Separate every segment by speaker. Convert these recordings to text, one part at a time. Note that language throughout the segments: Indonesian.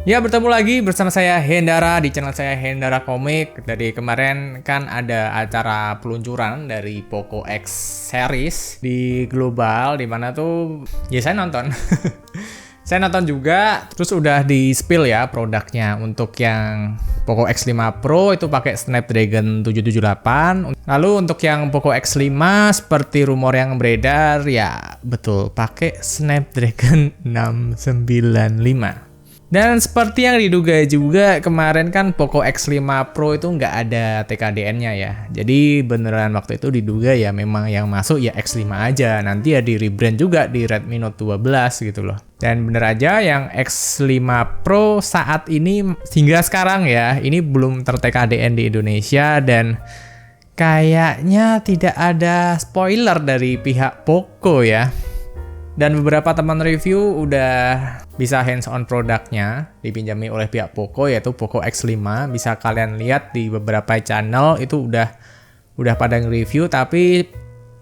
Speaker 1: Ya, bertemu lagi bersama saya Hendara di channel saya Hendara Komik. Dari kemarin kan ada acara peluncuran dari Poco X series di global, di mana tuh ya saya nonton. Saya nonton juga, terus udah di spill ya produknya. Untuk yang Poco X5 Pro itu pakai Snapdragon 778. Lalu untuk yang Poco X5 seperti rumor yang beredar, ya betul pakai Snapdragon 695. Dan seperti yang diduga juga kemarin kan Poco X5 Pro itu nggak ada TKDN-nya ya. Jadi beneran waktu itu diduga ya memang yang masuk ya X5 aja. Nanti ya di rebrand juga di Redmi Note 12 gitu loh. Dan bener aja yang X5 Pro saat ini hingga sekarang ya, ini belum ter-TKDN di Indonesia dan kayaknya tidak ada spoiler dari pihak Poco ya. Dan beberapa teman review udah bisa hands-on produknya dipinjami oleh pihak Poco, yaitu Poco X5. Bisa kalian lihat di beberapa channel itu udah pada nge-review, tapi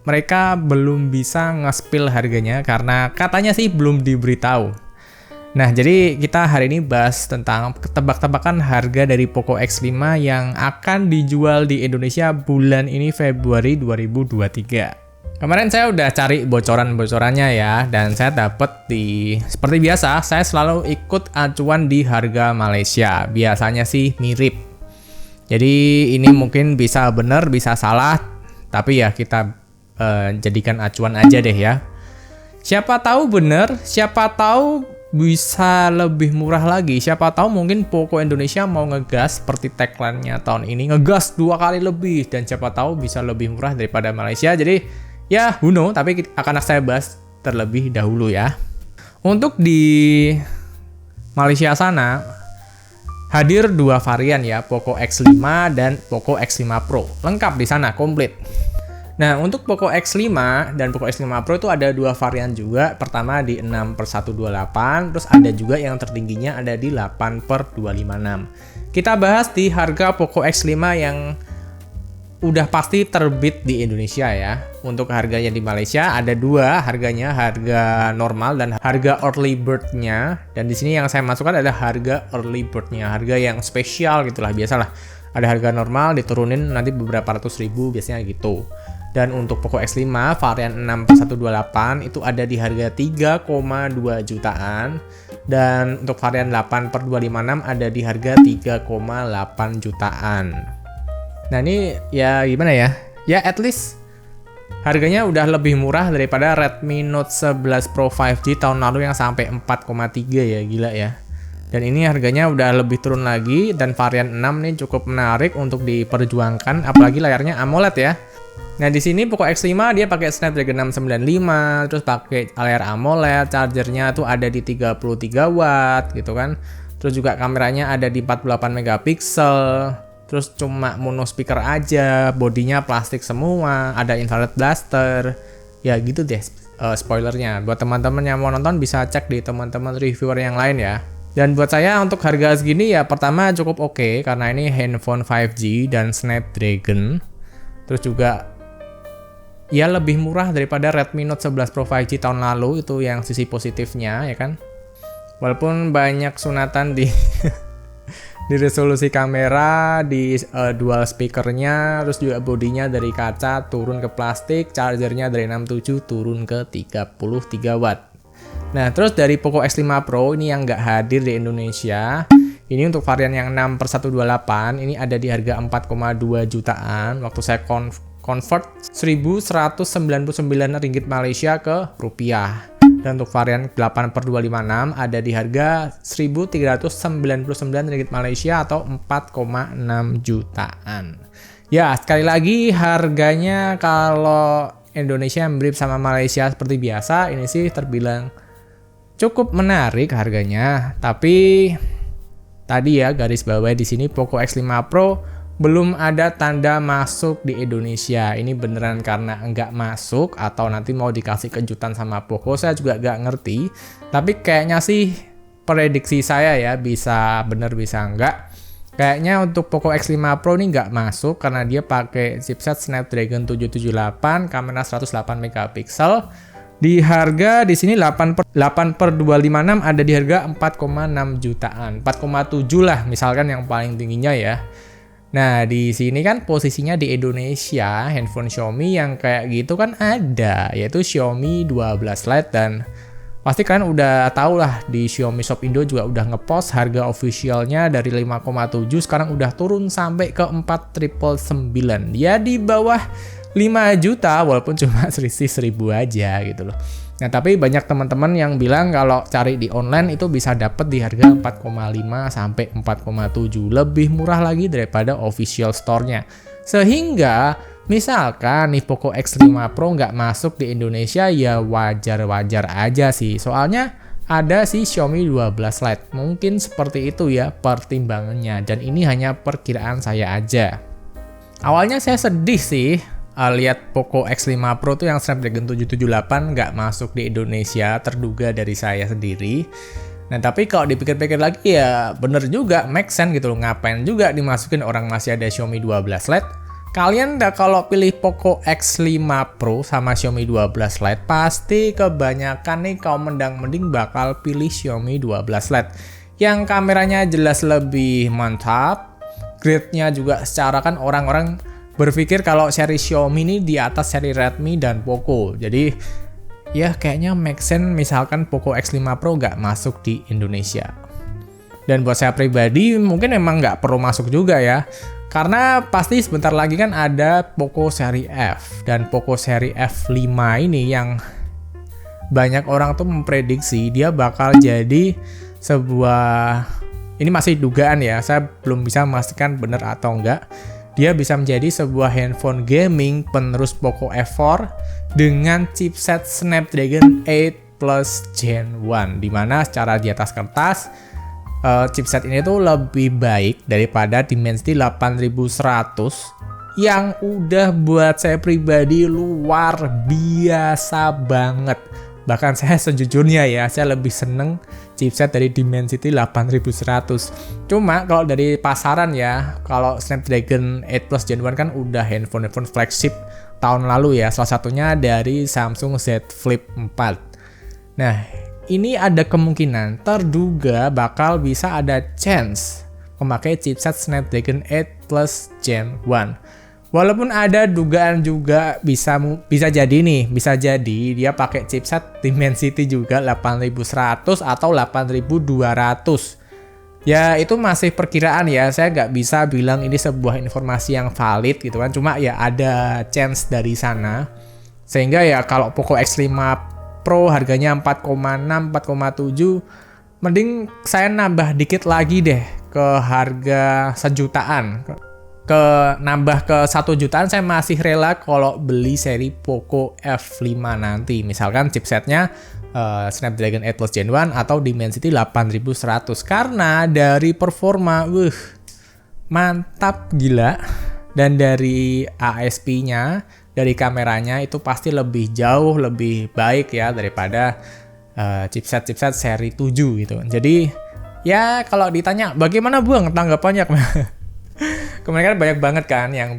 Speaker 1: mereka belum bisa nge-spill harganya karena katanya sih belum diberitahu. Nah, jadi kita hari ini bahas tentang tebak-tebakan harga dari Poco X5 yang akan dijual di Indonesia bulan ini Februari 2023. Kemarin saya udah cari bocoran-bocorannya ya, dan saya dapat seperti biasa, saya selalu ikut acuan di harga Malaysia. Biasanya sih mirip. Jadi ini mungkin bisa benar, bisa salah, tapi ya kita jadikan acuan aja deh ya. Siapa tahu benar, siapa tahu bisa lebih murah lagi. Siapa tahu mungkin Poco Indonesia mau ngegas seperti tagline-nya tahun ini, ngegas 2 kali lebih, dan siapa tahu bisa lebih murah daripada Malaysia. Jadi ya, who know, tapi akan saya bahas terlebih dahulu ya. Untuk di Malaysia sana, hadir 2 varian ya, Poco X5 dan Poco X5 Pro. Lengkap di sana, komplit. Nah, untuk Poco X5 dan Poco X5 Pro itu ada 2 varian juga. Pertama di 6/128, terus ada juga yang tertingginya ada di 8/256. Kita bahas di harga Poco X5 yang udah pasti terbit di Indonesia ya. Untuk harganya di Malaysia ada 2 harganya, harga normal dan harga early bird-nya. Dan di sini yang saya masukkan ada harga early bird-nya, harga yang spesial gitulah, biasalah. Ada harga normal diturunin nanti beberapa ratus ribu biasanya gitu. Dan untuk Poco X5 varian 6/128 itu ada di harga 3,2 jutaan. Dan untuk varian 8/256 ada di harga 3,8 jutaan. Nah ini ya gimana ya? Ya at least harganya udah lebih murah daripada Redmi Note 11 Pro 5G tahun lalu yang sampai 4,3 ya, gila ya. Dan ini harganya udah lebih turun lagi, dan varian 6 nih cukup menarik untuk diperjuangkan, apalagi layarnya AMOLED ya. Nah di sini Poco X5 dia pakai Snapdragon 695, terus pakai layar AMOLED, chargernya tuh ada di 33 watt gitu kan. Terus juga kameranya ada di 48 megapiksel. Terus cuma mono speaker aja, bodinya plastik semua, ada infrared blaster. Ya gitu deh spoilernya. Buat teman-teman yang mau nonton bisa cek di teman-teman reviewer yang lain ya. Dan buat saya untuk harga segini ya pertama cukup oke, karena ini handphone 5G dan Snapdragon. Terus juga ya lebih murah daripada Redmi Note 11 Pro 5G tahun lalu, itu yang sisi positifnya ya kan. Walaupun banyak sunatan di di resolusi kamera, di dual speakernya, terus juga bodinya dari kaca turun ke plastik, chargernya dari 67 turun ke 33 watt. Nah, terus dari Poco X5 Pro ini yang nggak hadir di Indonesia, ini untuk varian yang 6/128, ini ada di harga 4,2 jutaan. Waktu saya convert 1.199 ringgit Malaysia ke rupiah. Dan untuk varian 8/256 ada di harga 1.399 ringgit Malaysia atau 4,6 jutaan. Ya, sekali lagi harganya kalau Indonesia mirip sama Malaysia seperti biasa, ini sih terbilang cukup menarik harganya. Tapi tadi ya garis bawah di sini Poco X5 Pro belum ada tanda masuk di Indonesia. Ini beneran karena nggak masuk atau nanti mau dikasih kejutan sama Poco, saya juga nggak ngerti. Tapi kayaknya sih prediksi saya ya, bisa bener bisa nggak. Kayaknya untuk Poco X5 Pro ini nggak masuk karena dia pakai chipset Snapdragon 778, kamera 108 megapiksel. Di harga di sini 8/256 ada di harga 4,6 jutaan. 4,7 lah misalkan yang paling tingginya ya. Nah, di sini kan posisinya di Indonesia, handphone Xiaomi yang kayak gitu kan ada, yaitu Xiaomi 12 Lite, dan pasti kalian udah tahu lah di Xiaomi Shop Indo juga udah ngepost harga officialnya dari 5,7 sekarang udah turun sampai ke 4.999. Ya di bawah 5 juta walaupun cuma selisih 1.000 aja gitu loh. Nah, tapi banyak teman-teman yang bilang kalau cari di online itu bisa dapet di harga 4,5 sampai 4,7, lebih murah lagi daripada official store-nya. Sehingga misalkan nih Poco X5 Pro nggak masuk di Indonesia ya wajar-wajar aja sih. Soalnya ada si Xiaomi 12 Lite. Mungkin seperti itu ya pertimbangannya, dan ini hanya perkiraan saya aja. Awalnya saya sedih sih lihat Poco X5 Pro tuh yang Snapdragon 778 nggak masuk di Indonesia, terduga dari saya sendiri. Nah, tapi kalau dipikir-pikir lagi ya bener juga, make sense gitu loh. Ngapain juga dimasukin, orang masih ada Xiaomi 12 Lite. Kalian kalau pilih Poco X5 Pro sama Xiaomi 12 Lite, pasti kebanyakan nih kaum mendang-mending bakal pilih Xiaomi 12 Lite. Yang kameranya jelas lebih mantap, grade-nya juga secara kan orang-orang berpikir kalau seri Xiaomi ini di atas seri Redmi dan Poco. Jadi ya kayaknya make sense misalkan Poco X5 Pro nggak masuk di Indonesia. Dan buat saya pribadi mungkin emang nggak perlu masuk juga ya. Karena pasti sebentar lagi kan ada Poco seri F. Dan Poco seri F5 ini yang banyak orang tuh memprediksi dia bakal jadi sebuah, ini masih dugaan ya, saya belum bisa memastikan benar atau enggak. Dia bisa menjadi sebuah handphone gaming penerus Poco F4 dengan chipset Snapdragon 8 Plus Gen 1, dimana secara di atas kertas chipset ini tuh lebih baik daripada Dimensity 8100 yang udah buat saya pribadi luar biasa banget. Bahkan saya sejujurnya ya, saya lebih seneng chipset dari Dimensity 8100. Cuma kalau dari pasaran ya, kalau Snapdragon 8 Plus Gen 1 kan udah handphone flagship tahun lalu ya, salah satunya dari Samsung Z Flip 4. Nah, ini ada kemungkinan terduga bakal bisa ada chance memakai chipset Snapdragon 8 Plus Gen 1. Walaupun ada dugaan juga bisa jadi nih, bisa jadi dia pakai chipset Dimensity juga 8100 atau 8200. Ya itu masih perkiraan ya, saya nggak bisa bilang ini sebuah informasi yang valid gitu kan. Cuma ya ada chance dari sana. Sehingga ya kalau Poco X5 Pro harganya 4,6, 4,7, mending saya nambah dikit lagi deh ke harga sejutaan. Nambah ke 1 jutaan saya masih rela kalau beli seri Poco F5 nanti. Misalkan chipsetnya Snapdragon 8 Plus Gen 1 atau Dimensity 8100. Karena dari performa, mantap gila. Dan dari ASP-nya, dari kameranya itu pasti lebih jauh lebih baik ya daripada chipset-chipset seri 7 gitu. Jadi ya kalau ditanya bagaimana Bang tanggapannya? Kemarin kan banyak banget kan yang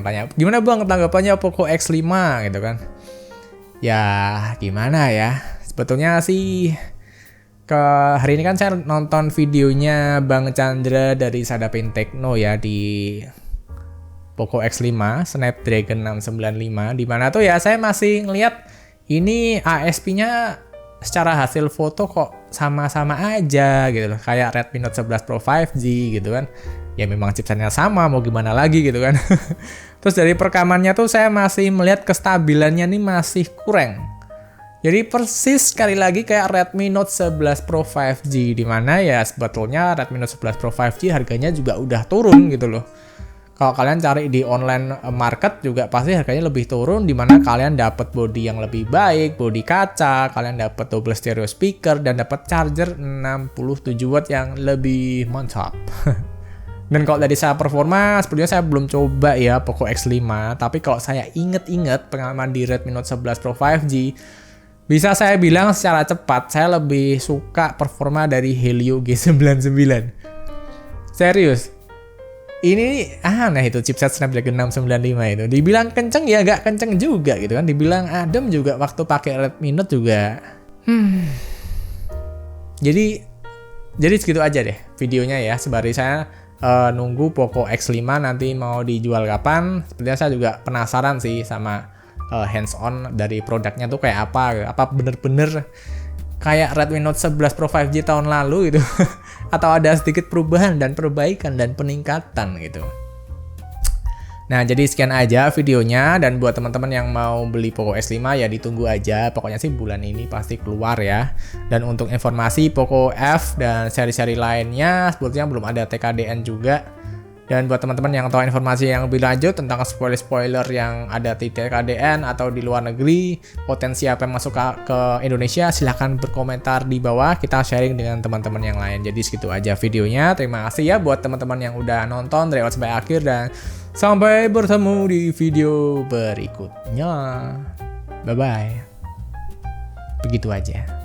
Speaker 1: tanya gimana Bang tanggapannya Poco X5 gitu kan. Ya gimana ya, sebetulnya sih hari ini kan saya nonton videonya Bang Chandra dari Sadapin Techno ya di Poco X5 Snapdragon 695, dimana tuh ya saya masih ngeliat ini ASP-nya secara hasil foto kok sama-sama aja gitu loh, kayak Redmi Note 11 Pro 5G gitu kan. Ya memang chipsetnya sama, mau gimana lagi gitu kan. Terus dari perekamannya tuh saya masih melihat kestabilannya nih masih kurang. Jadi persis sekali lagi kayak Redmi Note 11 Pro 5G, dimana ya sebetulnya Redmi Note 11 Pro 5G harganya juga udah turun gitu loh. Kalau kalian cari di online market juga pasti harganya lebih turun, dimana kalian dapat body yang lebih baik, body kaca, kalian dapat double stereo speaker, dan dapat charger 67 watt yang lebih mantap. Dan kalau dari saya performa, sebenarnya saya belum coba ya Poco X5, tapi kalau saya inget-inget pengalaman di Redmi Note 11 Pro 5G, bisa saya bilang secara cepat, saya lebih suka performa dari Helio G99. Serius. Ini aneh itu chipset Snapdragon 695 itu. Dibilang kenceng ya gak kenceng juga gitu kan. Dibilang adem juga waktu pakai Redmi Note juga. Jadi segitu aja deh videonya ya. Sembari saya nunggu Poco X5 nanti mau dijual kapan. Sebenarnya saya juga penasaran sih sama hands on dari produknya tuh kayak apa. Apa bener-bener kayak Redmi Note 11 Pro 5G tahun lalu gitu. Atau ada sedikit perubahan dan perbaikan dan peningkatan gitu. Nah, jadi sekian aja videonya, dan buat teman-teman yang mau beli Poco X5 ya ditunggu aja. Pokoknya sih bulan ini pasti keluar ya. Dan untuk informasi Poco F dan seri-seri lainnya sebetulnya belum ada TKDN juga. Dan buat teman-teman yang tahu informasi yang lebih lanjut tentang spoiler-spoiler yang ada di TKDN atau di luar negeri, potensi apa yang masuk ke Indonesia, silahkan berkomentar di bawah, kita sharing dengan teman-teman yang lain. Jadi segitu aja videonya. Terima kasih ya buat teman-teman yang udah nonton dari awal sampai akhir, dan sampai bertemu di video berikutnya. Bye-bye. Begitu aja.